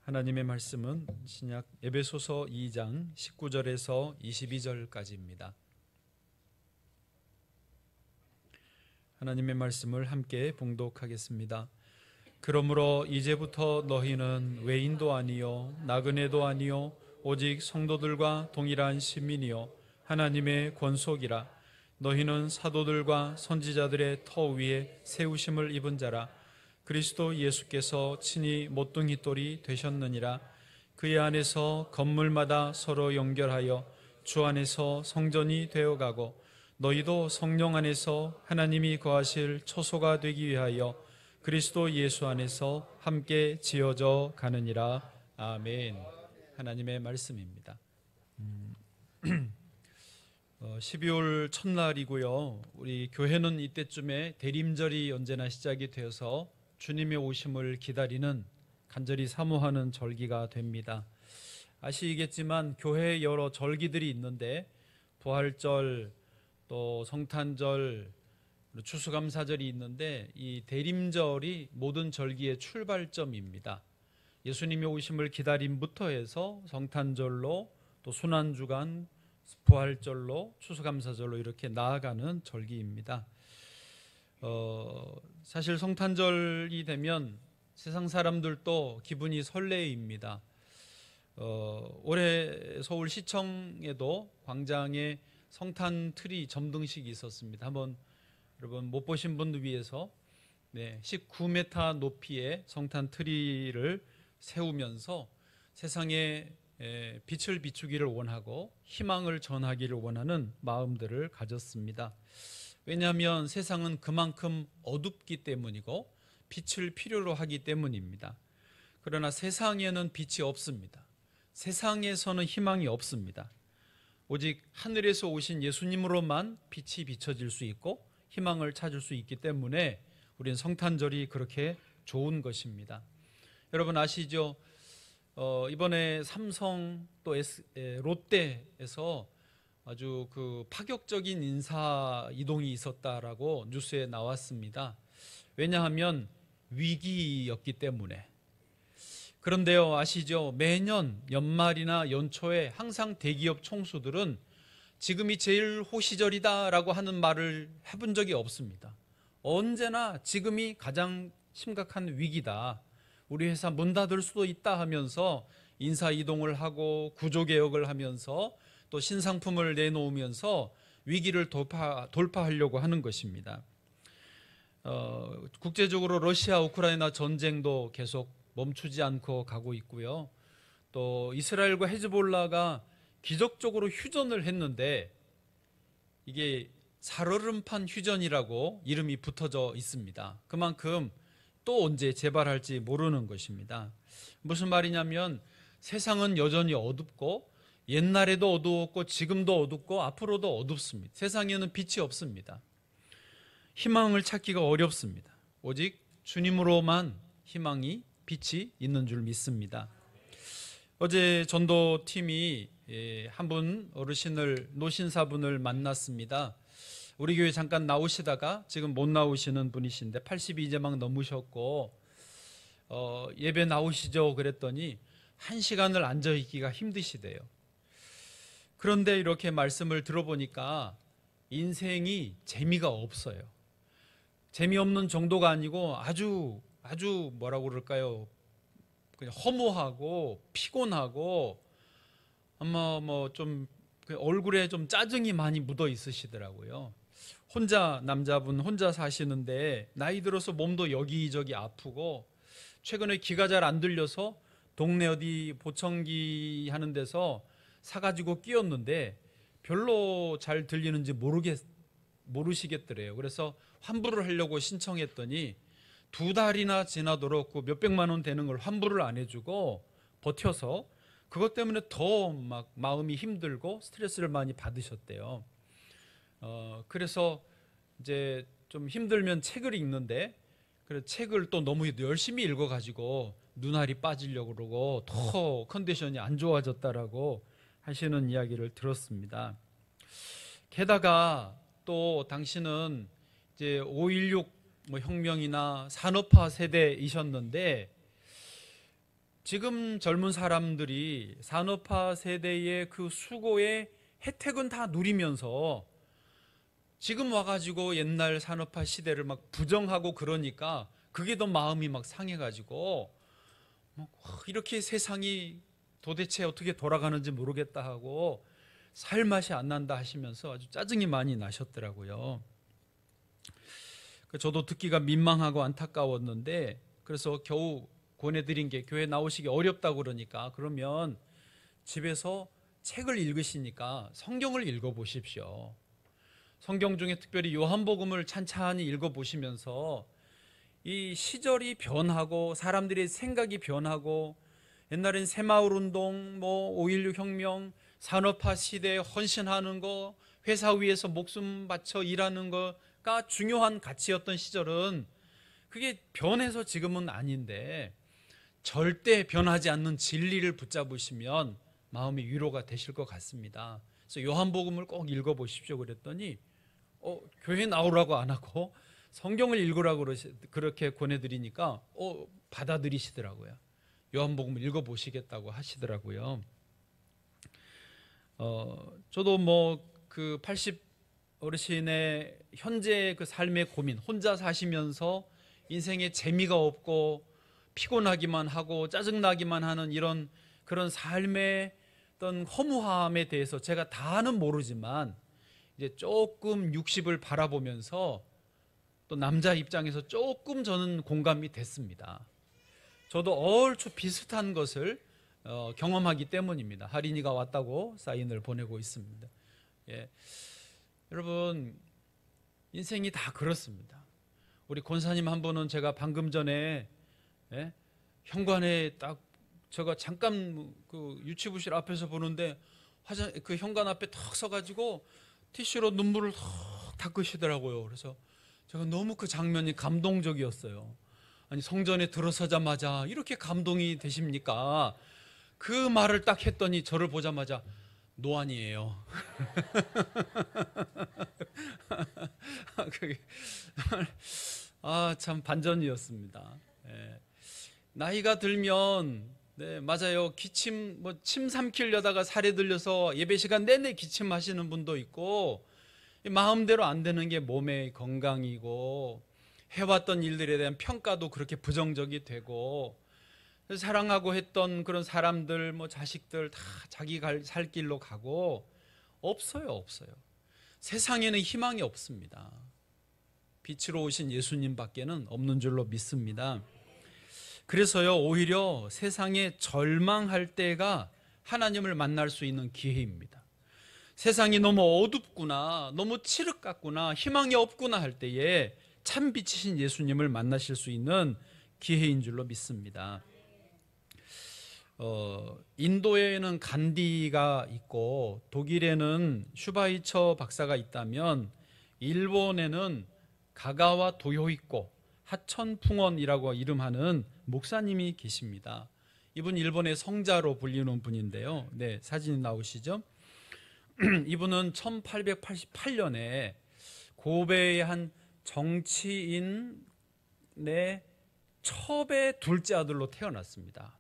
하나님의 말씀은 신약 에베소서 2장 19절에서 22절까지입니다. 하나님의 말씀을 함께 봉독하겠습니다. 그러므로 이제부터 너희는 외인도 아니요 나그네도 아니요 오직 성도들과 동일한 시민이요 하나님의 권속이라. 너희는 사도들과 선지자들의 터 위에 세우심을 입은 자라. 그리스도 예수께서 친히 모퉁이 돌이 되셨느니라. 그의 안에서 건물마다 서로 연결하여 주 안에서 성전이 되어가고 너희도 성령 안에서 하나님이 거하실 초소가 되기 위하여 그리스도 예수 안에서 함께 지어져 가느니라. 아멘. 하나님의 말씀입니다. 12월 첫날이고요. 우리 교회는 이때쯤에 대림절이 언제나 시작이 되어서 주님의 오심을 기다리는, 간절히 사모하는 절기가 됩니다. 아시겠지만 교회에 여러 절기들이 있는데 부활절, 또 성탄절, 추수감사절이 있는데 이 대림절이 모든 절기의 출발점입니다. 예수님의 오심을 기다림부터 해서 성탄절로, 또 순환주간, 부활절로, 추수감사절로 이렇게 나아가는 절기입니다. 사실 성탄절이 되면 세상 사람들도 기분이 설레입니다. 올해 서울시청에도 광장에 성탄 트리 점등식이 있었습니다. 한번 여러분 못 보신 분들 위해서 19m 높이의 성탄 트리를 세우면서 세상에 빛을 비추기를 원하고 희망을 전하기를 원하는 마음들을 가졌습니다. 왜냐하면 세상은 그만큼 어둡기 때문이고 빛을 필요로 하기 때문입니다. 그러나 세상에는 빛이 없습니다. 세상에서는 희망이 없습니다. 오직 하늘에서 오신 예수님으로만 빛이 비춰질 수 있고 희망을 찾을 수 있기 때문에 우리는 성탄절이 그렇게 좋은 것입니다. 여러분 아시죠? 이번에 삼성 또 롯데에서 아주 그 파격적인 인사 이동이 있었다라고 뉴스에 나왔습니다. 왜냐하면 위기였기 때문에. 그런데요, 아시죠? 매년 연말이나 연초에 항상 대기업 총수들은 지금이 제일 호시절이다라고 하는 말을 해본 적이 없습니다. 언제나 지금이 가장 심각한 위기다, 우리 회사 문 닫을 수도 있다 하면서 인사 이동을 하고 구조개혁을 하면서 또 신상품을 내놓으면서 위기를 돌파하려고 하는 것입니다. 국제적으로 러시아 우크라이나 전쟁도 계속 멈추지 않고 가고 있고요. 또 이스라엘과 헤즈볼라가 기적적으로 휴전을 했는데 이게 살얼음판 휴전이라고 이름이 붙어져 있습니다. 그만큼 또 언제 재발할지 모르는 것입니다. 무슨 말이냐면 세상은 여전히 어둡고 옛날에도 어두웠고 지금도 어둡고 앞으로도 어둡습니다. 세상에는 빛이 없습니다. 희망을 찾기가 어렵습니다. 오직 주님으로만 희망이, 빛이 있는 줄 믿습니다. 어제 전도팀이 한 분 어르신을, 노신사분을 만났습니다. 우리 교회 잠깐 나오시다가 지금 못 나오시는 분이신데 80이 이제 막 넘으셨고 예배 나오시죠 그랬더니 1시간을 앉아있기가 힘드시대요. 그런데 이렇게 말씀을 들어보니까 인생이 재미가 없어요. 재미없는 정도가 아니고 아주 뭐라고 그럴까요? 그냥 허무하고 피곤하고 아마 좀 얼굴에 좀 짜증이 많이 묻어 있으시더라고요. 남자분 혼자 사시는데 나이 들어서 몸도 여기저기 아프고 최근에 귀가 잘 안 들려서 동네 어디 보청기 하는 데서 사가지고 끼웠는데 별로 잘 들리는지 모르시겠더래요. 그래서 환불을 하려고 신청했더니 2달이나 지나도록 그 몇백만 원 되는 걸 환불을 안 해주고 버텨서 그것 때문에 더 막 마음이 힘들고 스트레스를 많이 받으셨대요. 그래서 이제 좀 힘들면 책을 읽는데, 그래서 책을 또 너무 열심히 읽어가지고 눈알이 빠지려고 그러고 더 컨디션이 안 좋아졌다라고 하시는 이야기를 들었습니다. 게다가 또 당신은 이제 5.16 혁명이나 산업화 세대이셨는데 지금 젊은 사람들이 산업화 세대의 그 수고의 혜택은 다 누리면서 지금 와가지고 옛날 산업화 시대를 막 부정하고 그러니까 그게 더 마음이 막 상해가지고 이렇게 세상이 도대체 어떻게 돌아가는지 모르겠다 하고 살 맛이 안 난다 하시면서 아주 짜증이 많이 나셨더라고요. 저도 듣기가 민망하고 안타까웠는데, 그래서 겨우 권해드린 게, 교회 나오시기 어렵다고 그러니까 그러면 집에서 책을 읽으시니까 성경을 읽어보십시오. 성경 중에 특별히 요한복음을 찬찬히 읽어보시면서 이 시절이 변하고 사람들의 생각이 변하고, 옛날엔 새마을운동, 5.16 혁명, 산업화 시대에 헌신하는 거, 회사 위에서 목숨 바쳐 일하는 거가 중요한 가치였던 시절은 그게 변해서 지금은 아닌데, 절대 변하지 않는 진리를 붙잡으시면 마음이 위로가 되실 것 같습니다. 그래서 요한복음을 꼭 읽어보십시오 그랬더니 교회 나오라고 안 하고 성경을 읽으라고 그렇게 권해드리니까 받아들이시더라고요. 요한복음을 읽어보시겠다고 하시더라고요. 저도 그 80 어르신의 현재 그 삶의 고민, 혼자 사시면서 인생에 재미가 없고 피곤하기만 하고 짜증나기만 하는 이런 그런 삶의 어떤 허무함에 대해서 제가 다는 모르지만 이제 조금 60을 바라보면서 또 남자 입장에서 조금 저는 공감이 됐습니다. 저도 얼추 비슷한 것을 경험하기 때문입니다. 할인이가 왔다고 사인을 보내고 있습니다. 예. 여러분, 인생이 다 그렇습니다. 우리 권사님 한 분은 제가 방금 전에 현관에 딱 제가 잠깐 그 유치부실 앞에서 보는데 그 현관 앞에 턱 서가지고 티슈로 눈물을 턱 닦으시더라고요. 그래서 제가 너무 그 장면이 감동적이었어요. 아니, 성전에 들어서자마자 이렇게 감동이 되십니까? 그 말을 딱 했더니 저를 보자마자 노안이에요. 참 반전이었습니다. 나이가 들면, 맞아요. 기침, 침 삼키려다가 살에 들려서 예배 시간 내내 기침하시는 분도 있고, 마음대로 안 되는 게 몸의 건강이고, 해왔던 일들에 대한 평가도 그렇게 부정적이 되고, 사랑하고 했던 그런 사람들, 자식들 다 자기 살 길로 가고, 없어요. 세상에는 희망이 없습니다. 빛으로 오신 예수님 밖에는 없는 줄로 믿습니다. 그래서요, 오히려 세상에 절망할 때가 하나님을 만날 수 있는 기회입니다. 세상이 너무 어둡구나, 너무 칠흑 같구나, 희망이 없구나 할 때에 참 빛이신 예수님을 만나실 수 있는 기회인 줄로 믿습니다. 인도에는 간디가 있고 독일에는 슈바이처 박사가 있다면, 일본에는 가가와 도요히코 하천풍원이라고 이름하는 목사님이 계십니다. 이분 일본의 성자로 불리는 분인데요. 사진이 나오시죠? 이분은 1888년에 고베의 한 정치인의 첩의 둘째 아들로 태어났습니다.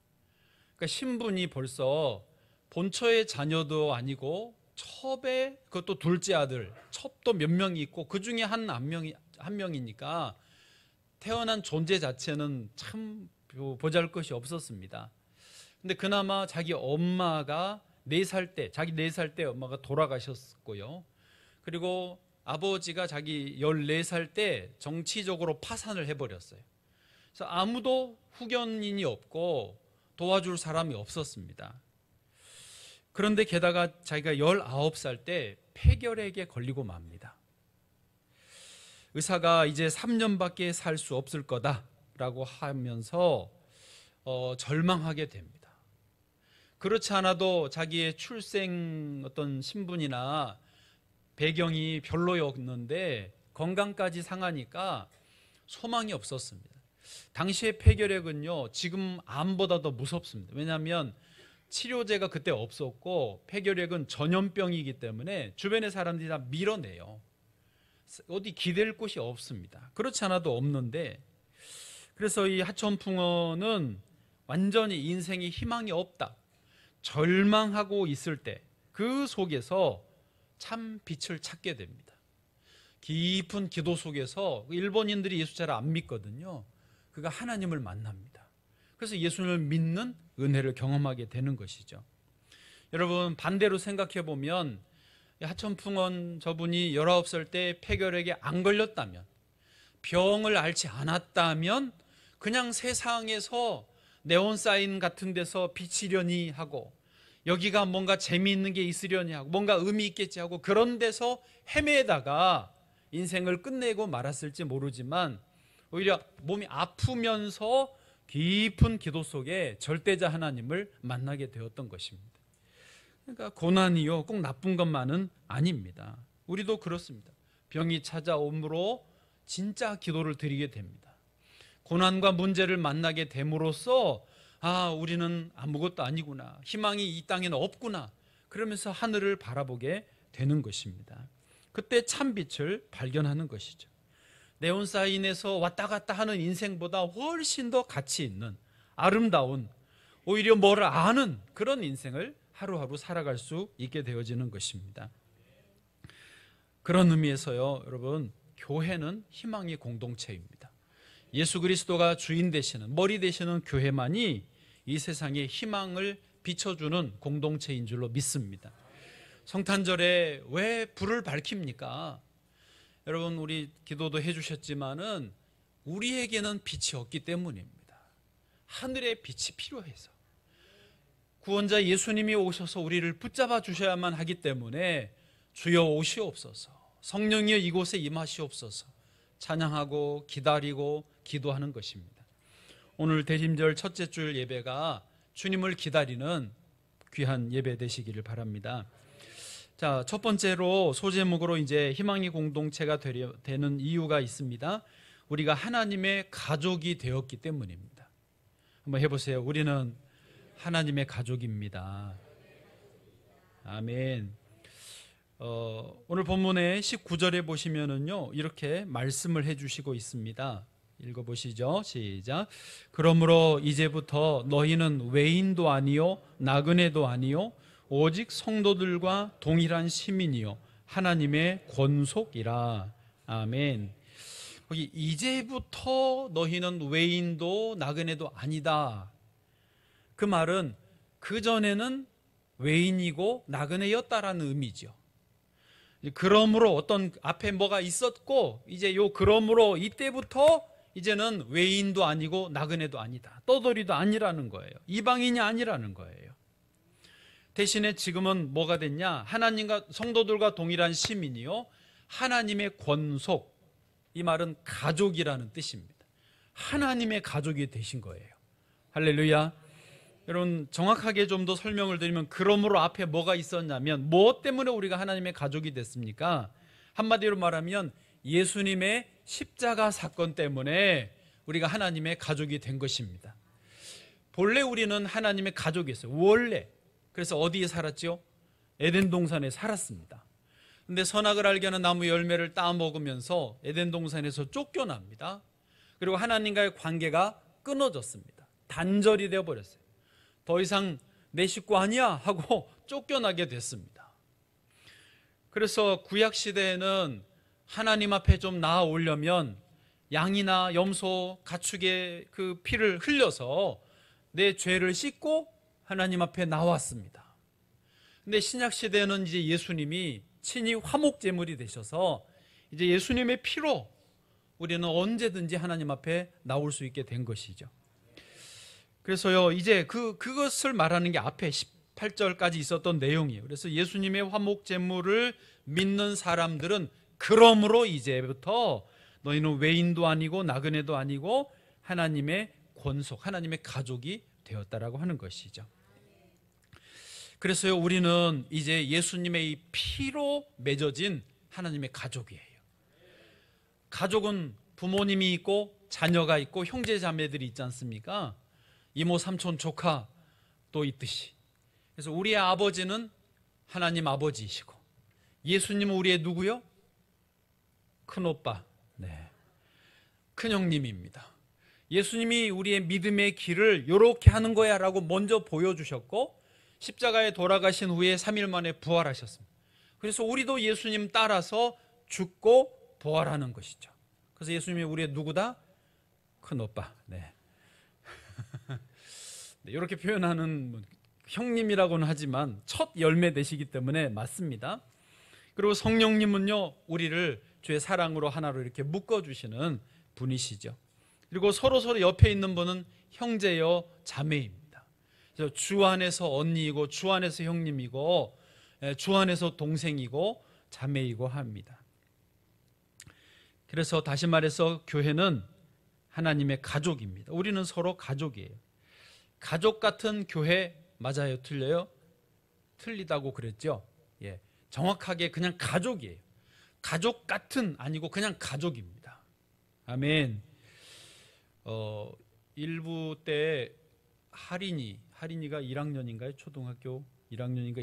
그러니까 신분이 벌써 본처의 자녀도 아니고 첩의, 그것도 둘째 아들, 첩도 몇 명이 있고 그 중에 한 명이니까 태어난 존재 자체는 참 보잘것이 없었습니다. 근데 그나마 자기 엄마가 4살 때, 자기 4살 때 엄마가 돌아가셨고요. 그리고 아버지가 자기 14살 때 정치적으로 파산을 해버렸어요. 그래서 아무도 후견인이 없고 도와줄 사람이 없었습니다. 그런데 게다가 자기가 19살 때 폐결핵에 걸리고 맙니다. 의사가 이제 3년밖에 살 수 없을 거다라고 하면서 절망하게 됩니다. 그렇지 않아도 자기의 출생 어떤 신분이나 배경이 별로였는데 건강까지 상하니까 소망이 없었습니다. 당시의 폐결핵은요, 지금 암보다 더 무섭습니다. 왜냐하면 치료제가 그때 없었고 폐결핵은 전염병이기 때문에 주변의 사람들이 다 밀어내요. 어디 기댈 곳이 없습니다. 그렇지 않아도 없는데, 그래서 이 하천풍원은 완전히 인생에 희망이 없다, 절망하고 있을 때 그 속에서 참 빛을 찾게 됩니다. 깊은 기도 속에서 일본인들이 예수 잘 안 믿거든요. 그가 하나님을 만납니다. 그래서 예수님을 믿는 은혜를 경험하게 되는 것이죠. 여러분, 반대로 생각해 보면 하천풍원 저분이 19살 때 폐결핵에 안 걸렸다면, 병을 앓지 않았다면 그냥 세상에서 네온사인 같은 데서 비치려니 하고, 여기가 뭔가 재미있는 게 있으려니 하고, 뭔가 의미 있겠지 하고, 그런 데서 헤매다가 인생을 끝내고 말았을지 모르지만, 오히려 몸이 아프면서 깊은 기도 속에 절대자 하나님을 만나게 되었던 것입니다. 그러니까 고난이요, 꼭 나쁜 것만은 아닙니다. 우리도 그렇습니다. 병이 찾아옴으로 진짜 기도를 드리게 됩니다. 고난과 문제를 만나게 됨으로써 우리는 아무것도 아니구나, 희망이 이 땅에는 없구나, 그러면서 하늘을 바라보게 되는 것입니다. 그때 참빛을 발견하는 것이죠. 네온사인에서 왔다 갔다 하는 인생보다 훨씬 더 가치 있는, 아름다운, 오히려 뭐를 아는 그런 인생을 하루하루 살아갈 수 있게 되어지는 것입니다. 그런 의미에서요, 여러분, 교회는 희망의 공동체입니다. 예수 그리스도가 주인 되시는, 머리 되시는 교회만이 이 세상에 희망을 비춰주는 공동체인 줄로 믿습니다. 성탄절에 왜 불을 밝힙니까? 여러분, 우리 기도도 해주셨지만은 우리에게는 빛이 없기 때문입니다. 하늘의 빛이 필요해서, 구원자 예수님이 오셔서 우리를 붙잡아 주셔야만 하기 때문에 주여 오시옵소서, 성령이여 이곳에 임하시옵소서 찬양하고 기다리고 기도하는 것입니다. 오늘 대림절 첫째 주일 예배가 주님을 기다리는 귀한 예배 되시기를 바랍니다. 자, 첫 번째로 소제목으로 이제 희망의 공동체가 되는 이유가 있습니다. 우리가 하나님의 가족이 되었기 때문입니다. 한번 해보세요. 우리는 하나님의 가족입니다. 아멘. 오늘 본문의 19절에 보시면은요, 이렇게 말씀을 해주시고 있습니다. 읽어보시죠. 시작. 그러므로 이제부터 너희는 외인도 아니요 나그네도 아니요 오직 성도들과 동일한 시민이요 하나님의 권속이라. 아멘. 거기 이제부터 너희는 외인도 나그네도 아니다, 그 말은 그전에는 외인이고 나그네였다라는 의미죠. 그러므로 어떤 앞에 뭐가 있었고, 이제 요 그러므로 이때부터 이제는 외인도 아니고 나그네도 아니다, 떠돌이도 아니라는 거예요. 이방인이 아니라는 거예요. 대신에 지금은 뭐가 됐냐? 하나님과 성도들과 동일한 시민이요 하나님의 권속, 이 말은 가족이라는 뜻입니다. 하나님의 가족이 되신 거예요. 할렐루야. 여러분, 정확하게 좀 더 설명을 드리면, 그러므로 앞에 뭐가 있었냐면, 무엇 때문에 우리가 하나님의 가족이 됐습니까? 한마디로 말하면 예수님의 십자가 사건 때문에 우리가 하나님의 가족이 된 것입니다. 본래 우리는 하나님의 가족이었어요. 원래. 그래서 어디에 살았죠? 에덴 동산에 살았습니다. 근데 선악을 알게 하는 나무 열매를 따먹으면서 에덴 동산에서 쫓겨납니다. 그리고 하나님과의 관계가 끊어졌습니다. 단절이 되어버렸어요. 더 이상 내 식구 아니야 하고 쫓겨나게 됐습니다. 그래서 구약시대에는 하나님 앞에 좀 나아오려면 양이나 염소, 가축의 그 피를 흘려서 내 죄를 씻고 하나님 앞에 나왔습니다. 근데 신약시대에는 이제 예수님이 친히 화목제물이 되셔서 이제 예수님의 피로 우리는 언제든지 하나님 앞에 나올 수 있게 된 것이죠. 그래서요, 이제 그것을 말하는 게 앞에 18절까지 있었던 내용이에요. 그래서 예수님의 화목제물을 믿는 사람들은 그러므로 이제부터 너희는 외인도 아니고 나그네도 아니고 하나님의 권속, 하나님의 가족이 되었다라고 하는 것이죠. 그래서요, 우리는 이제 예수님의 이 피로 맺어진 하나님의 가족이에요. 가족은 부모님이 있고 자녀가 있고 형제 자매들이 있지 않습니까? 이모 삼촌 조카도 있듯이. 그래서 우리의 아버지는 하나님 아버지이시고, 예수님은 우리의 누구요? 큰오빠, 큰형님입니다. 예수님이 우리의 믿음의 길을 이렇게 하는 거야 라고 먼저 보여주셨고, 십자가에 돌아가신 후에 3일 만에 부활하셨습니다. 그래서 우리도 예수님 따라서 죽고 부활하는 것이죠. 그래서 예수님이 우리의 누구다? 큰오빠. 네. 이렇게 표현하는, 형님이라고는 하지만 첫 열매 되시기 때문에 맞습니다. 그리고 성령님은요, 우리를 주의 사랑으로 하나로 이렇게 묶어주시는 분이시죠. 그리고 서로 옆에 있는 분은 형제여 자매입니다. 그래서 주 안에서 언니이고, 주 안에서 형님이고, 주 안에서 동생이고 자매이고 합니다. 그래서 다시 말해서 교회는 하나님의 가족입니다. 우리는 서로 가족이에요. 가족 같은 교회 맞아요? 틀려요? 틀리다고 그랬죠? 예, 정확하게 그냥 가족이에요. 가족 같은 아니고 그냥 가족입니다. 아멘. 1부 때 하린이가 1학년인가요? 초등학교 1학년인가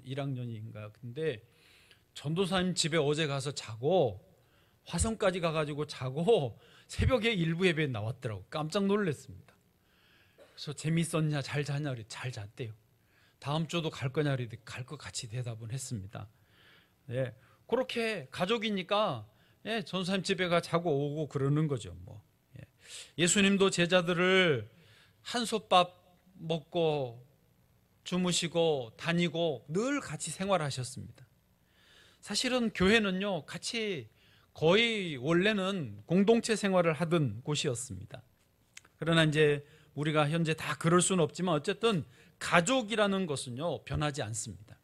1학년인가. 근데 전도사님 집에 어제 가서 자고 화성까지 가가지고 자고 새벽에 일부 예배에 나왔더라고. 깜짝 놀랐습니다. 그래서 재밌었냐, 잘 자냐 그랬더니 잘 잤대요. 다음 주도 갈 거냐 그랬더니 갈 것 같이 대답은 했습니다. 네, 그렇게 가족이니까 전도사님 집에 가 자고 오고 그러는 거죠. 예수님도 제자들을 한솥밥 먹고 주무시고 다니고 늘 같이 생활하셨습니다. 사실은 교회는요, 같이 거의 원래는 공동체 생활을 하던 곳이었습니다. 그러나 이제 우리가 현재 다 그럴 수는 없지만 어쨌든 가족이라는 것은요, 변하지 않습니다.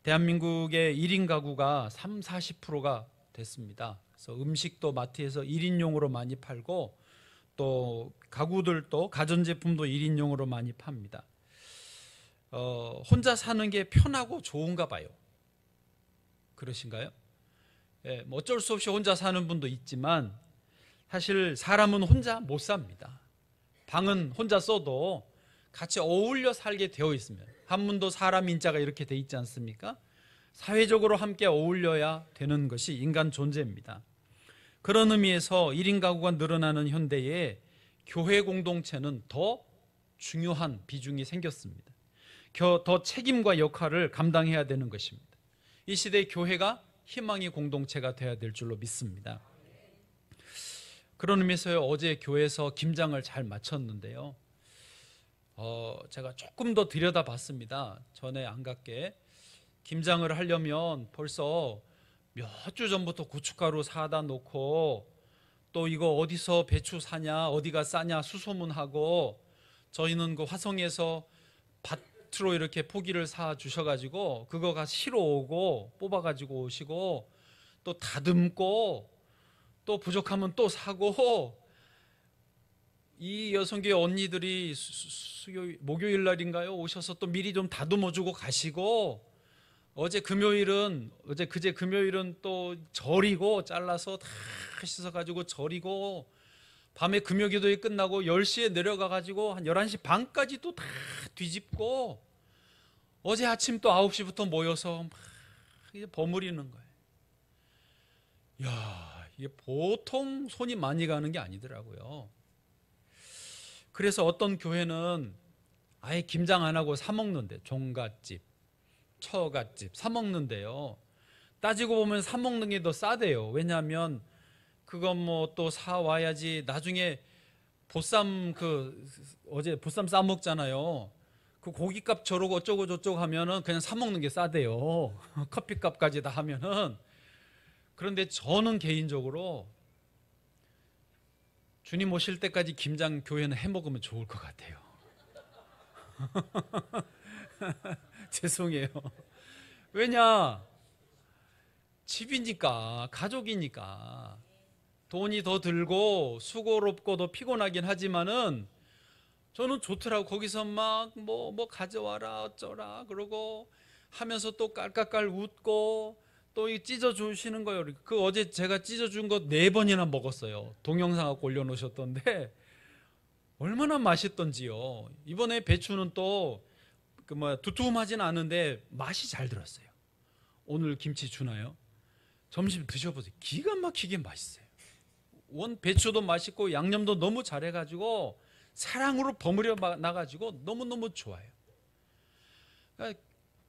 대한민국의 1인 가구가 40%가 됐습니다. 그래서 음식도 마트에서 1인용으로 많이 팔고, 또 가구들도 가전제품도 1인용으로 많이 팝니다. 혼자 사는 게 편하고 좋은가 봐요. 그러신가요? 뭐 어쩔 수 없이 혼자 사는 분도 있지만 사실 사람은 혼자 못 삽니다. 방은 혼자 써도 같이 어울려 살게 되어 있으면, 한문도 사람 인자가 이렇게 돼 있지 않습니까? 사회적으로 함께 어울려야 되는 것이 인간 존재입니다. 그런 의미에서 1인 가구가 늘어나는 현대에 교회 공동체는 더 중요한 비중이 생겼습니다. 더 책임과 역할을 감당해야 되는 것입니다. 이 시대의 교회가 희망의 공동체가 되어야 될 줄로 믿습니다. 그런 의미에서 어제 교회에서 김장을 잘 마쳤는데요, 제가 조금 더 들여다봤습니다. 전에 안 갔게. 김장을 하려면 벌써 몇 주 전부터 고춧가루 사다 놓고, 또 이거 어디서 배추 사냐, 어디가 싸냐 수소문하고, 저희는 그 화성에서 밭으로 이렇게 포기를 사 주셔가지고 그거가 실어 오고 뽑아가지고 오시고, 또 다듬고, 또 부족하면 또 사고, 이 여성교회 언니들이 목요일 날인가요? 오셔서 또 미리 좀 다듬어주고 가시고, 어제 그제 금요일은 또 절이고, 잘라서 다 씻어가지고 절이고, 밤에 금요기도회 끝나고 10시에 내려가가지고 한 11시 반까지 또 다 뒤집고, 어제 아침 또 9시부터 모여서 막 이제 버무리는 거예요. 이야, 이게 보통 손이 많이 가는 게 아니더라고요. 그래서 어떤 교회는 아예 김장 안 하고 사 먹는데, 종갓집, 처갓집 사 먹는데요, 따지고 보면 사 먹는 게 더 싸대요. 왜냐하면 그거 뭐 또 사 와야지 나중에 보쌈, 어제 보쌈 싸 먹잖아요. 그 고기값 저러고 어쩌고 저쩌고 하면은 그냥 사 먹는 게 싸대요. 커피값까지 다 하면은. 그런데 저는 개인적으로 주님 오실 때까지 김장 교회는 해 먹으면 좋을 것 같아요. 죄송해요. 왜냐? 집이니까, 가족이니까 돈이 더 들고 수고롭고 더 피곤하긴 하지만은 저는 좋더라고. 거기서 막 뭐 가져와라 어쩌라 그러고 하면서 또 깔깔깔 웃고, 또 이 찢어 주시는 거예요. 그 어제 제가 찢어 준 거 4번이나 먹었어요. 동영상 갖고 올려놓으셨던데 얼마나 맛있던지요. 이번에 배추는 또 두툼하진 않은데 맛이 잘 들었어요. 오늘 김치 주나요? 점심 드셔보세요. 기가 막히게 맛있어요. 원 배추도 맛있고 양념도 너무 잘해가지고 사랑으로 버무려 나가지고 너무너무 좋아요. 그러니까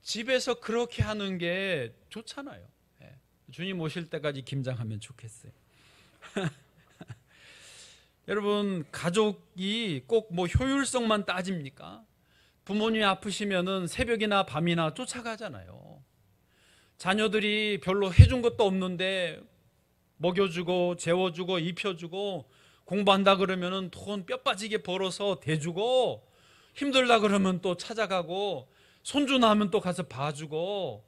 집에서 그렇게 하는 게 좋잖아요. 예. 주님 오실 때까지 김장하면 좋겠어요. 여러분, 가족이 꼭 뭐 효율성만 따집니까? 부모님이 아프시면은 새벽이나 밤이나 쫓아가잖아요. 자녀들이 별로 해준 것도 없는데 먹여주고 재워주고 입혀주고 공부한다 그러면은 돈 뼈 빠지게 벌어서 대주고, 힘들다 그러면 또 찾아가고, 손주 나면 또 가서 봐주고.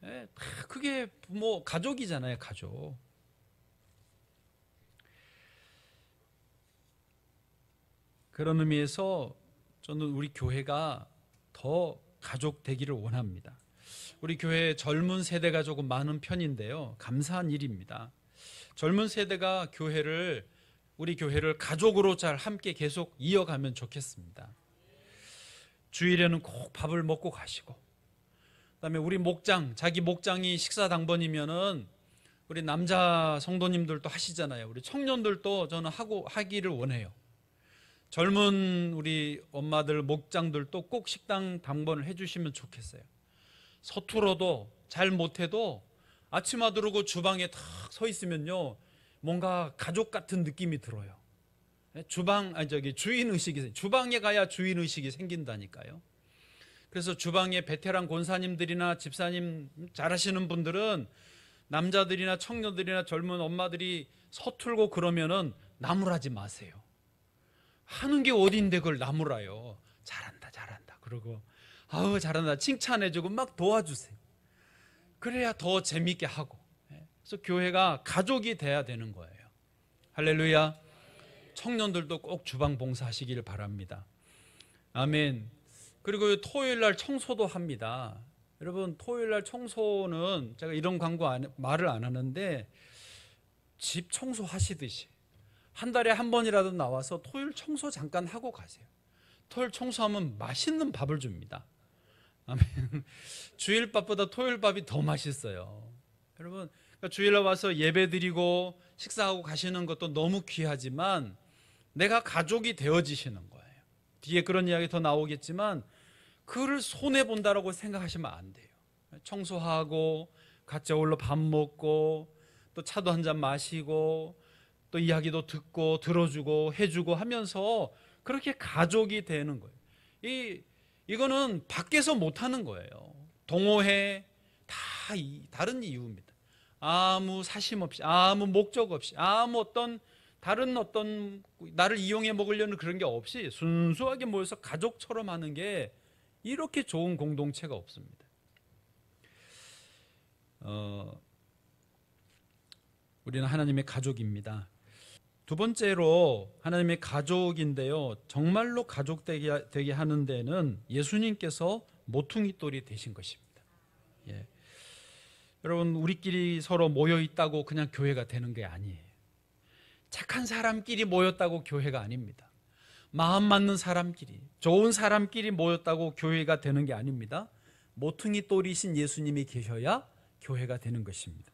예, 그게 부모 가족이잖아요. 가족. 그런 의미에서 저는 우리 교회가 더 가족 되기를 원합니다. 우리 교회 젊은 세대가 조금 많은 편인데요, 감사한 일입니다. 젊은 세대가 우리 교회를 가족으로 잘 함께 계속 이어가면 좋겠습니다. 주일에는 꼭 밥을 먹고 가시고, 그다음에 우리 자기 목장이 식사 당번이면은 우리 남자 성도님들도 하시잖아요. 우리 청년들도 저는 하기를 원해요. 젊은 우리 엄마들, 목장들도 꼭 식당 당번을 해주시면 좋겠어요. 서툴어도 잘 못해도 아침마 들어오고 주방에 탁 서 있으면요, 뭔가 가족 같은 느낌이 들어요. 주인 의식이, 주방에 가야 주인 의식이 생긴다니까요. 그래서 주방에 베테랑 권사님들이나 집사님 잘하시는 분들은 남자들이나 청년들이나 젊은 엄마들이 서툴고 그러면은 나무라지 마세요. 하는 게 어딘데 그걸 나무라요. 잘한다 그러고 아우 잘한다 칭찬해주고 막 도와주세요. 그래야 더 재밌게 하고. 그래서 교회가 가족이 돼야 되는 거예요. 할렐루야. 청년들도 꼭 주방 봉사하시기를 바랍니다. 아멘. 그리고 토요일날 청소도 합니다. 여러분, 토요일날 청소는 제가 이런 말을 안 하는데, 집 청소하시듯이 한 달에 한 번이라도 나와서 토요일 청소 잠깐 하고 가세요. 토요일 청소하면 맛있는 밥을 줍니다. 아멘. 주일밥보다 토요일밥이 더 맛있어요. 여러분, 주일날 와서 예배 드리고 식사하고 가시는 것도 너무 귀하지만 내가 가족이 되어지시는 거예요. 뒤에 그런 이야기 더 나오겠지만 그를 손해본다라고 생각하시면 안 돼요. 청소하고 같이 어울러 밥 먹고 또 차도 한잔 마시고 또 이야기도 듣고 들어주고 해주고 하면서 그렇게 가족이 되는 거예요. 이거는 밖에서 못하는 거예요. 동호회 다 다른 이유입니다. 아무 사심 없이, 아무 목적 없이, 다른 나를 이용해 먹으려는 그런 게 없이 순수하게 모여서 가족처럼 하는 게 이렇게 좋은 공동체가 없습니다. 우리는 하나님의 가족입니다. 두 번째로 하나님의 가족인데요, 정말로 가족 되게 하는 데는 예수님께서 모퉁이돌이 되신 것입니다. 예. 여러분, 우리끼리 서로 모여 있다고 그냥 교회가 되는 게 아니에요. 착한 사람끼리 모였다고 교회가 아닙니다. 마음 맞는 사람끼리, 좋은 사람끼리 모였다고 교회가 되는 게 아닙니다. 모퉁이돌이신 예수님이 계셔야 교회가 되는 것입니다.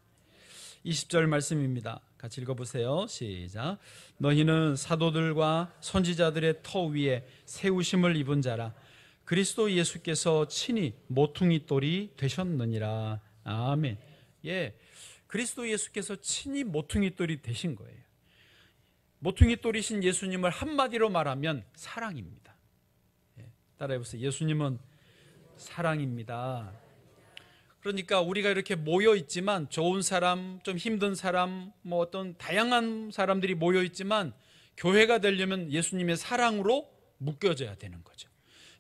20절 말씀입니다. 같이 읽어보세요. 시작. 너희는 사도들과 선지자들의 터 위에 세우심을 입은 자라. 그리스도 예수께서 친히 모퉁이돌이 되셨느니라. 아멘. 예, 그리스도 예수께서 친히 모퉁이돌이 되신 거예요. 모퉁이돌이신 예수님을 한마디로 말하면 사랑입니다. 예, 따라해보세요. 예수님은 사랑입니다. 그러니까 우리가 이렇게 모여 있지만, 좋은 사람, 좀 힘든 사람, 뭐 어떤 다양한 사람들이 모여 있지만 교회가 되려면 예수님의 사랑으로 묶여져야 되는 거죠.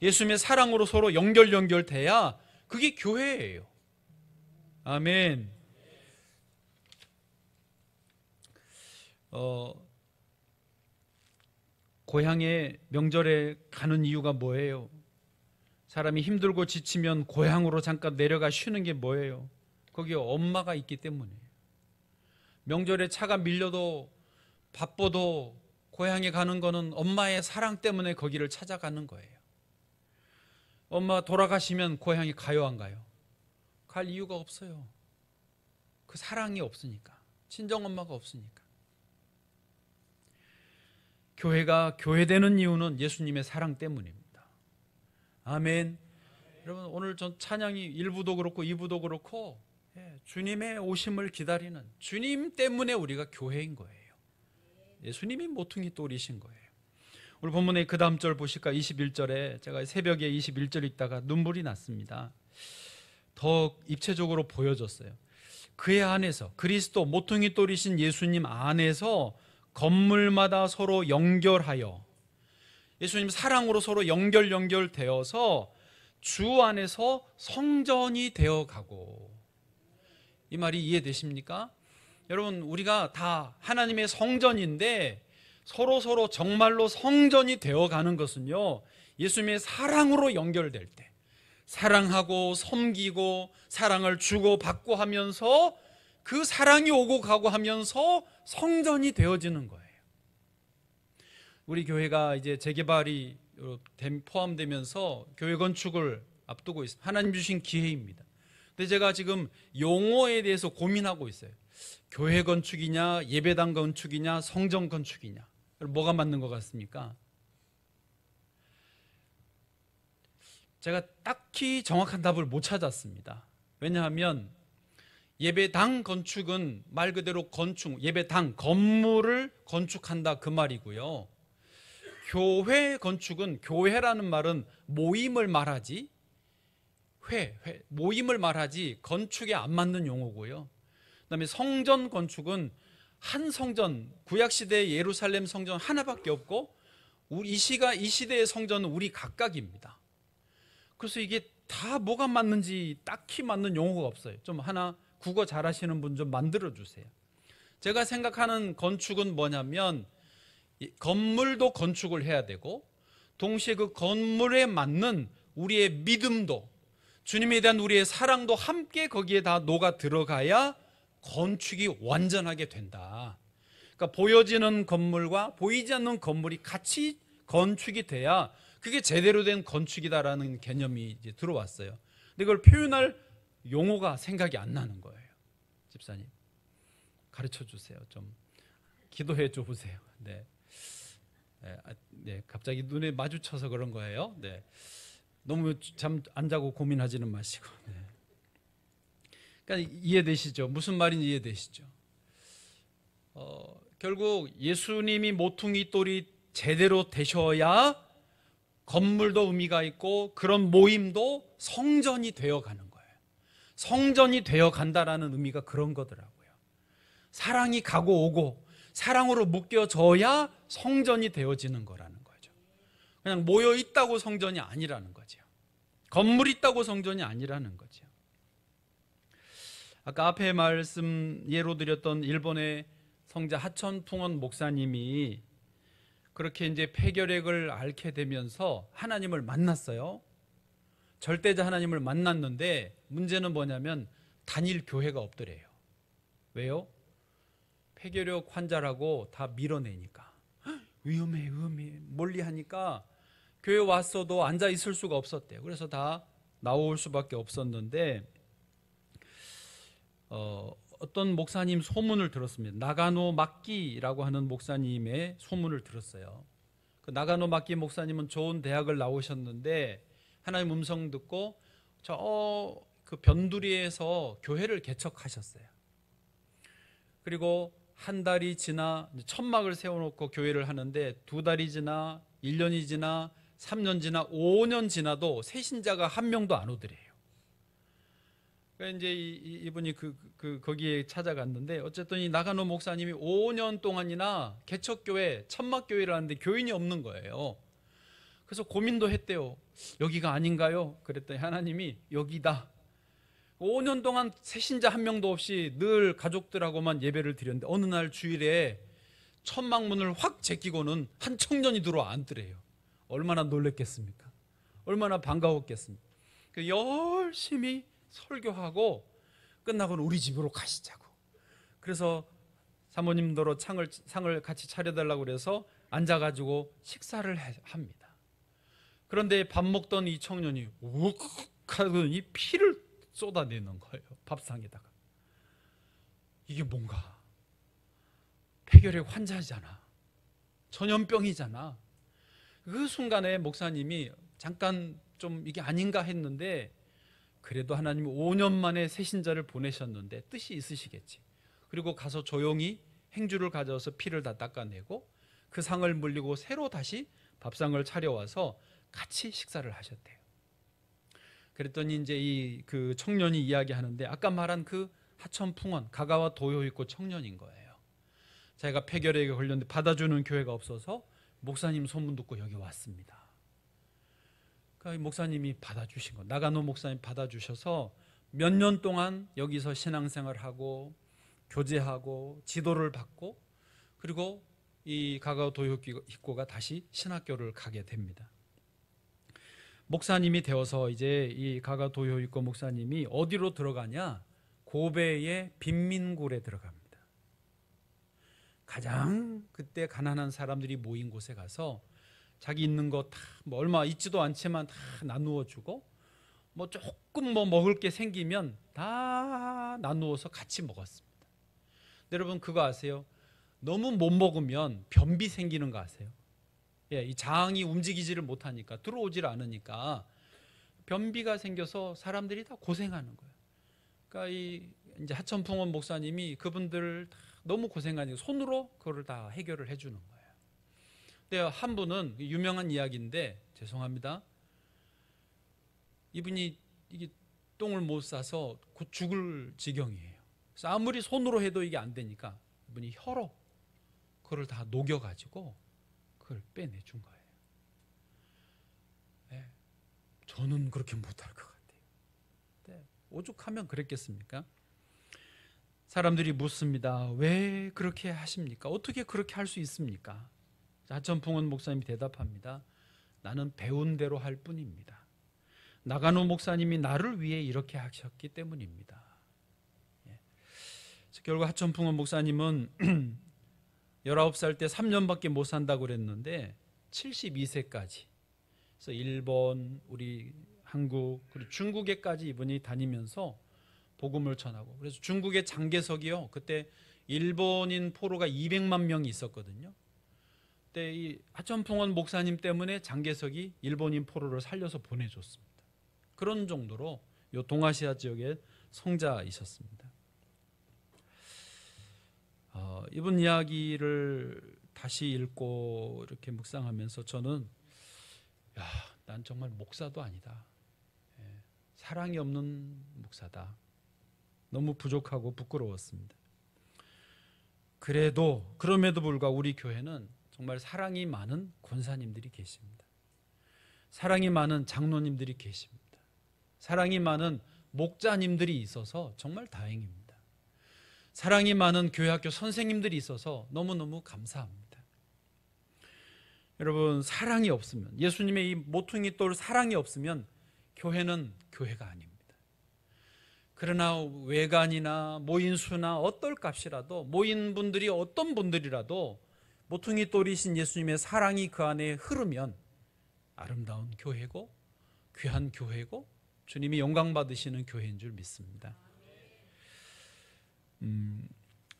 예수님의 사랑으로 서로 연결돼야 그게 교회예요. 아멘. 고향에 명절에 가는 이유가 뭐예요? 사람이 힘들고 지치면 고향으로 잠깐 내려가 쉬는 게 뭐예요? 거기 엄마가 있기 때문이에요. 명절에 차가 밀려도 바빠도 고향에 가는 거는 엄마의 사랑 때문에 거기를 찾아가는 거예요. 엄마 돌아가시면 고향에 가요, 안 가요? 갈 이유가 없어요. 그 사랑이 없으니까, 친정엄마가 없으니까. 교회가 교회되는 이유는 예수님의 사랑 때문입니다. 아멘. 여러분, 오늘 전 찬양이 1부도 그렇고 2부도 그렇고 주님의 오심을 기다리는 주님 때문에 우리가 교회인 거예요. 예수님이 모퉁이 돌이신 거예요. 우리 본문의 그 다음 절 보실까? 21절에 제가 새벽에 21절 읽다가 눈물이 났습니다. 더 입체적으로 보여졌어요. 그의 안에서, 그리스도 모퉁이 돌이신 예수님 안에서 건물마다 서로 연결하여, 예수님 사랑으로 서로 연결되어서 주 안에서 성전이 되어가고. 이 말이 이해되십니까? 여러분, 우리가 다 하나님의 성전인데 서로 정말로 성전이 되어가는 것은요, 예수님의 사랑으로 연결될 때, 사랑하고 섬기고 사랑을 주고 받고 하면서 그 사랑이 오고 가고 하면서 성전이 되어지는 거예요. 우리 교회가 이제 재개발이 포함되면서 교회 건축을 앞두고 있습니다. 하나님 주신 기회입니다. 근데 제가 지금 용어에 대해서 고민하고 있어요. 교회 건축이냐, 예배당 건축이냐, 성전 건축이냐, 뭐가 맞는 것 같습니까? 제가 딱히 정확한 답을 못 찾았습니다. 왜냐하면 예배당 건축은 말 그대로 건축, 예배당 건물을 건축한다 그 말이고요. 교회 건축은, 교회라는 말은 모임을 말하지, 모임을 말하지 건축에 안 맞는 용어고요. 그다음에 성전 건축은 한 성전, 구약시대의 예루살렘 성전 하나밖에 없고 이 시대의 성전은 우리 각각입니다. 그래서 이게 다 뭐가 맞는지 딱히 맞는 용어가 없어요. 좀 하나 국어 잘하시는 분 좀 만들어 주세요. 제가 생각하는 건축은 뭐냐면, 건물도 건축을 해야 되고 동시에 그 건물에 맞는 우리의 믿음도, 주님에 대한 우리의 사랑도 함께 거기에 다 녹아 들어가야 건축이 완전하게 된다. 그러니까 보여지는 건물과 보이지 않는 건물이 같이 건축이 돼야 그게 제대로 된 건축이다라는 개념이 이제 들어왔어요. 근데 그걸 표현할 용어가 생각이 안 나는 거예요. 집사님, 가르쳐 주세요. 좀 기도해 줘 보세요. 네. 갑자기 눈에 마주쳐서 그런 거예요. 네. 너무 잠 안 자고 고민하지는 마시고. 네. 그러니까 이해되시죠? 무슨 말인지 이해되시죠? 결국 예수님이 모퉁이 돌이 제대로 되셔야 건물도 의미가 있고 그런 모임도 성전이 되어가는 거예요. 성전이 되어간다라는 의미가 그런 거더라고요. 사랑이 가고 오고 사랑으로 묶여져야 성전이 되어지는 거라는 거죠. 그냥 모여 있다고 성전이 아니라는 거죠. 건물 있다고 성전이 아니라는 거죠. 아까 앞에 말씀 예로 드렸던 일본의 성자 하천풍원 목사님이 그렇게 이제 폐결핵을 앓게 되면서 하나님을 만났어요. 절대자 하나님을 만났는데 문제는 뭐냐면 단일 교회가 없더래요. 왜요? 폐결핵 환자라고 다 밀어내니까. 위험해 멀리 하니까 교회 왔어도 앉아 있을 수가 없었대요. 그래서 다 나올 수밖에 없었는데 어떤 목사님 소문을 들었습니다. 나가노 막기라고 하는 목사님의 소문을 들었어요. 그 나가노 막기 목사님은 좋은 대학을 나오셨는데 하나님 음성 듣고 저 그 변두리에서 교회를 개척하셨어요. 그리고 한 달이 지나 천막을 세워놓고 교회를 하는데 2달이 지나 1년이 지나 3년 지나 5년 지나도 새 신자가 한 명도 안 오더래요. 그러니까 이제 이분이 거기에 찾아갔는데 어쨌든 이 나가노 목사님이 5년 동안이나 개척교회, 천막교회를 하는데 교인이 없는 거예요. 그래서 고민도 했대요. 여기가 아닌가요? 그랬더니 하나님이 여기다. 5년 동안 새 신자 한 명도 없이 늘 가족들하고만 예배를 드렸는데 어느 날 주일에 천막문을 확 제끼고는 한 청년이 들어와 앉더래요. 얼마나 놀랬겠습니까? 얼마나 반가웠겠습니까? 열심히 설교하고 끝나고는 우리 집으로 가시자고. 그래서 사모님더러 상을 같이 차려달라고 그래서 앉아가지고 식사를 합니다. 그런데 밥 먹던 이 청년이 욱 하더니 피를 쏟아내는 거예요. 밥상에다가. 이게 뭔가 폐결핵 환자잖아. 전염병이잖아. 그 순간에 목사님이 잠깐 좀 이게 아닌가 했는데, 그래도 하나님이 5년 만에 새 신자를 보내셨는데 뜻이 있으시겠지. 그리고 가서 조용히 행주를 가져와서 피를 다 닦아내고 그 상을 물리고 새로 다시 밥상을 차려와서 같이 식사를 하셨대요. 그랬더니 이제 그 청년이 이야기하는데, 아까 말한 그 하천풍원 가가와 도요 있고 청년인 거예요. 자기가 폐결핵에 걸렸는데 받아주는 교회가 없어서 목사님 소문 듣고 여기 왔습니다. 그러니까 목사님이 받아주신 거, 나가노 목사님 받아주셔서 몇 년 동안 여기서 신앙생활하고 교제하고 지도를 받고, 그리고 이 가가오 도요히코가 다시 신학교를 가게 됩니다. 목사님이 되어서 이제 이 가가오 도요히코 목사님이 어디로 들어가냐? 고베의 빈민굴에 들어갑니다. 가장 그때 가난한 사람들이 모인 곳에 가서 자기 있는 거 다 뭐 얼마 있지도 않지만 다 나누어 주고, 뭐 조금 뭐 먹을 게 생기면 다 나누어서 같이 먹었습니다. 여러분 그거 아세요? 너무 못 먹으면 변비 생기는 거 아세요? 예, 이 장이 움직이지를 못하니까, 들어오질 않으니까 변비가 생겨서 사람들이 다 고생하는 거예요. 그러니까 이제 하천풍원 목사님이 그분들 다 너무 고생하니까 손으로 그거를 다 해결을 해주는 거예요. 근데 한 분은 유명한 이야기인데, 죄송합니다. 이분이 이게 똥을 못 싸서 곧 죽을 지경이에요. 그래서 아무리 손으로 해도 이게 안 되니까 이분이 혀로 그걸 다 녹여가지고 그걸 빼내준 거예요. 네, 저는 그렇게 못할 것 같아요. 네, 오죽하면 그랬겠습니까? 사람들이 묻습니다. 왜 그렇게 하십니까? 어떻게 그렇게 할 수 있습니까? 하천풍원 목사님이 대답합니다. 나는 배운 대로 할 뿐입니다. 나가노 목사님이 나를 위해 이렇게 하셨기 때문입니다. 예. 결국 하천풍원 목사님은 19살 때 3년밖에 못 산다고 그랬는데 72세까지, 그래서 일본, 우리 한국, 그리고 중국에까지 이분이 다니면서 복음을 전하고, 그래서 중국의 장개석이요, 그때 일본인 포로가 200만 명이 있었거든요. 그때 이 하천풍원 목사님 때문에 장개석이 일본인 포로를 살려서 보내줬습니다. 그런 정도로 이 동아시아 지역의 성자이셨습니다. 이분 이야기를 다시 읽고 이렇게 묵상하면서 저는 난 정말 목사도 아니다. 사랑이 없는 목사다. 너무 부족하고 부끄러웠습니다. 그럼에도 불구하고 우리 교회는 정말 사랑이 많은 권사님들이 계십니다. 사랑이 많은 장로님들이 계십니다. 사랑이 많은 목자님들이 있어서 정말 다행입니다. 사랑이 많은 교회학교 선생님들이 있어서 너무너무 감사합니다. 여러분, 사랑이 없으면, 예수님의 이 모퉁이 돌 사랑이 없으면 교회는 교회가 아닙니다. 그러나 외관이나 모인 수나 어떨 값이라도, 모인 분들이 어떤 분들이라도 모퉁이 돌이신 예수님의 사랑이 그 안에 흐르면 아름다운 교회고 귀한 교회고 주님이 영광 받으시는 교회인 줄 믿습니다.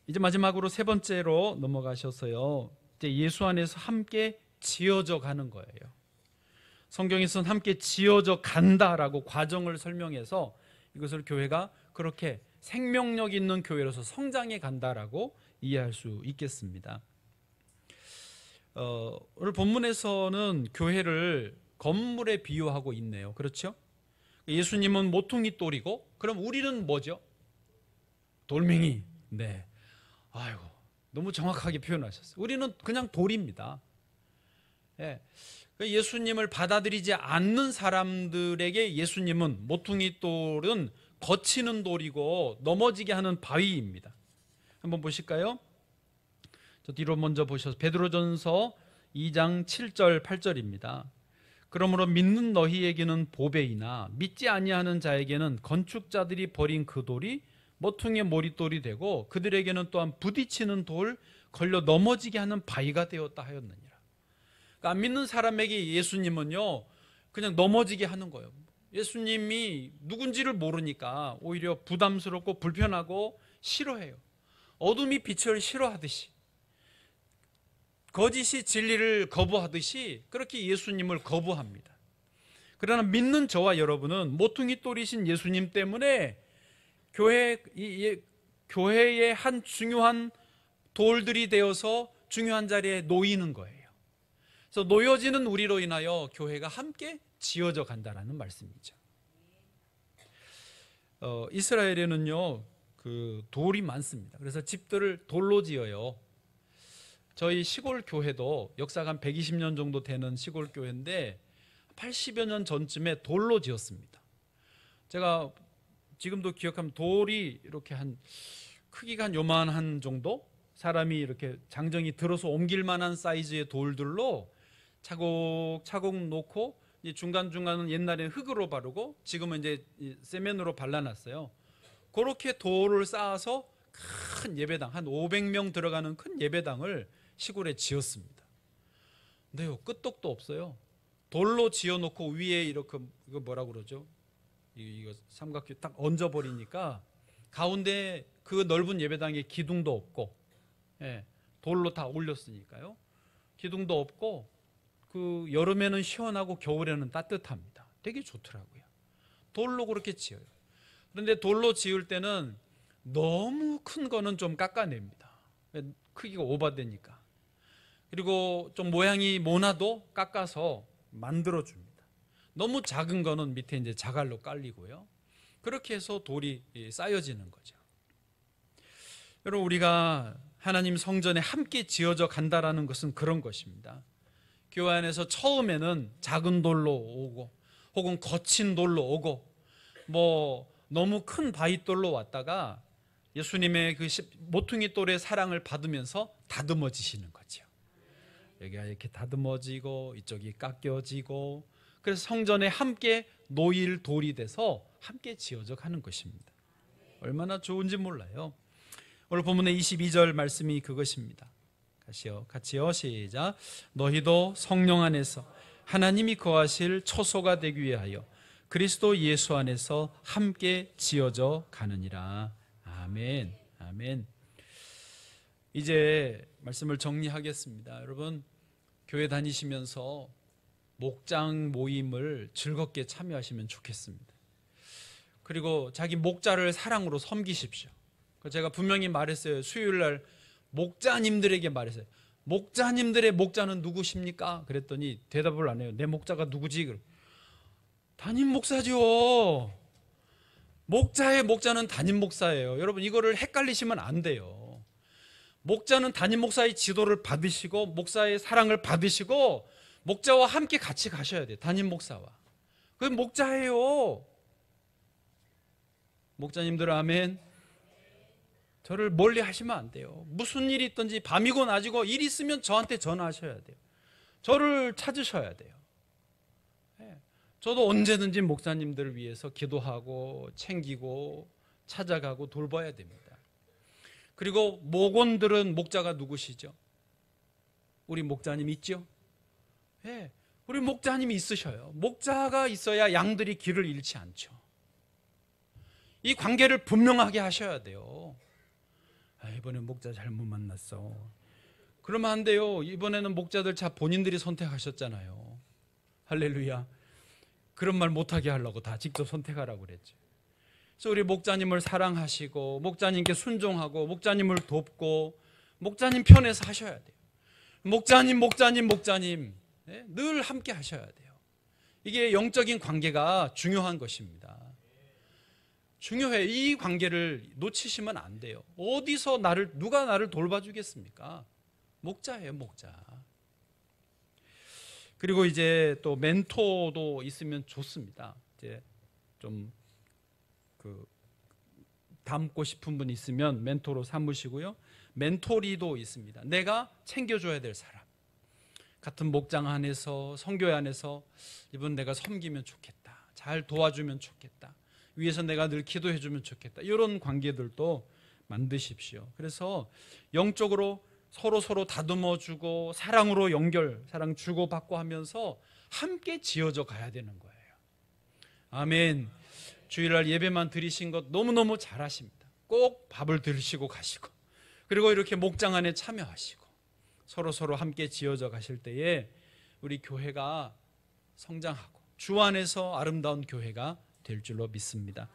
이제 마지막으로 세 번째로 넘어가셔서요, 이제 예수 안에서 함께 지어져 가는 거예요. 성경에서는 함께 지어져 간다라고 과정을 설명해서 이것을 교회가 그렇게 생명력 있는 교회로서 성장해 간다라고 이해할 수 있겠습니다. 오늘 본문에서는 교회를 건물에 비유하고 있네요. 그렇죠? 예수님은 모퉁이 돌이고, 그럼 우리는 뭐죠? 돌멩이. 네. 아이고, 너무 정확하게 표현하셨어요. 우리는 그냥 돌입니다. 예. 예수님을 받아들이지 않는 사람들에게 예수님은, 모퉁이 돌은 거치는 돌이고 넘어지게 하는 바위입니다. 한번 보실까요? 저 뒤로 먼저 보셔서 베드로전서 2장 7절 8절입니다. 그러므로 믿는 너희에게는 보배이나 믿지 아니하는 자에게는 건축자들이 버린 그 돌이 모퉁이의 모릿돌이 되고 그들에게는 또한 부딪히는 돌, 걸려 넘어지게 하는 바위가 되었다 하였느니라. 그러니까 안 믿는 사람에게 예수님은요, 그냥 넘어지게 하는 거예요. 예수님이 누군지를 모르니까 오히려 부담스럽고 불편하고 싫어해요. 어둠이 빛을 싫어하듯이. 거짓이 진리를 거부하듯이 그렇게 예수님을 거부합니다. 그러나 믿는 저와 여러분은 모퉁이 돌이신 예수님 때문에 교회의 한 중요한 돌들이 되어서 중요한 자리에 놓이는 거예요. 그래서 놓여지는 우리로 인하여 교회가 함께 지어져 간다라는 말씀이죠. 이스라엘에는요, 그 돌이 많습니다. 그래서 집들을 돌로 지어요. 저희 시골 교회도 역사가 한 120년 정도 되는 시골 교회인데 80여 년 전쯤에 돌로 지었습니다. 제가 지금도 기억하면 돌이 이렇게 한 크기가 한 요만한 정도, 사람이 이렇게 장정이 들어서 옮길 만한 사이즈의 돌들로 차곡차곡 놓고, 중간중간은 옛날에는 흙으로 바르고 지금은 이제 세면으로 발라놨어요. 그렇게 돌을 쌓아서 큰 예배당, 한 500명 들어가는 큰 예배당을 시골에 지었습니다. 근데요, 끄떡도 없어요. 돌로 지어놓고 위에 이렇게, 이거 뭐라 그러죠? 이거 삼각형 딱 얹어버리니까 가운데 그 넓은 예배당에 기둥도 없고, 예, 돌로 다 올렸으니까요. 기둥도 없고, 그 여름에는 시원하고 겨울에는 따뜻합니다. 되게 좋더라고요. 돌로 그렇게 지어요. 그런데 돌로 지을 때는 너무 큰 거는 좀 깎아냅니다. 크기가 오버되니까. 그리고 좀 모양이 모나도 깎아서 만들어줍니다. 너무 작은 거는 밑에 이제 자갈로 깔리고요. 그렇게 해서 돌이 쌓여지는 거죠. 여러분, 우리가 하나님 성전에 함께 지어져 간다라는 것은 그런 것입니다. 교회 안에서 처음에는 작은 돌로 오고, 혹은 거친 돌로 오고, 너무 큰 바위돌로 왔다가 예수님의 그 모퉁이 돌의 사랑을 받으면서 다듬어지시는 거죠. 여기가 이렇게 다듬어지고 이쪽이 깎여지고, 그래서 성전에 함께 놓일 돌이 돼서 함께 지어져 가는 것입니다. 얼마나 좋은지 몰라요. 오늘 본문의 22절 말씀이 그것입니다. 같이요, 시작. 너희도 성령 안에서 하나님이 거하실 초소가 되기 위하여 그리스도 예수 안에서 함께 지어져 가느니라. 아멘. 아멘. 이제 말씀을 정리하겠습니다. 여러분, 교회 다니시면서 목장 모임을 즐겁게 참여하시면 좋겠습니다. 그리고 자기 목자를 사랑으로 섬기십시오. 제가 분명히 말했어요. 수요일날 목자님들에게 말했어요. 목자님들의 목자는 누구십니까? 그랬더니 대답을 안 해요. 내 목자가 누구지? 담임 목사죠. 목자의 목자는 담임 목사예요. 여러분, 이거를 헷갈리시면 안 돼요. 목자는 담임 목사의 지도를 받으시고 목사의 사랑을 받으시고 목자와 함께 같이 가셔야 돼요. 담임 목사와. 그게 목자예요. 목자님들 아멘. 저를 멀리 하시면 안 돼요. 무슨 일이 있든지 밤이고 낮이고 일 있으면 저한테 전화하셔야 돼요. 저를 찾으셔야 돼요. 저도 언제든지 목사님들을 위해서 기도하고 챙기고 찾아가고 돌봐야 됩니다. 그리고 목원들은 목자가 누구시죠? 우리 목자님 있죠? 네, 우리 목자님이 있으셔요. 목자가 있어야 양들이 길을 잃지 않죠. 이 관계를 분명하게 하셔야 돼요. 이번에 목자 잘못 만났어. 그러면 안 돼요. 이번에는 목자들 본인들이 선택하셨잖아요. 할렐루야. 그런 말 못하게 하려고 다 직접 선택하라고 그랬죠. 그래서 우리 목자님을 사랑하시고 목자님께 순종하고 목자님을 돕고 목자님 편에서 하셔야 돼요. 목자님 늘 함께 하셔야 돼요. 이게 영적인 관계가 중요한 것입니다. 중요해. 이 관계를 놓치시면 안 돼요. 어디서 누가 나를 돌봐주겠습니까? 목자예요, 목자. 그리고 이제 또 멘토도 있으면 좋습니다. 이제 좀 닮고 싶은 분 있으면 멘토로 삼으시고요. 멘토리도 있습니다. 내가 챙겨줘야 될 사람. 같은 목장 안에서, 성교회 안에서 이분 내가 섬기면 좋겠다. 잘 도와주면 좋겠다. 위에서 내가 늘 기도해주면 좋겠다. 이런 관계들도 만드십시오. 그래서 영적으로 서로 다듬어주고 사랑으로 사랑 주고받고 하면서 함께 지어져 가야 되는 거예요. 아멘. 주일날 예배만 드리신 것 너무너무 잘하십니다. 꼭 밥을 드시고 가시고, 그리고 이렇게 목장 안에 참여하시고 서로 함께 지어져 가실 때에 우리 교회가 성장하고 주 안에서 아름다운 교회가 될 줄로 믿습니다.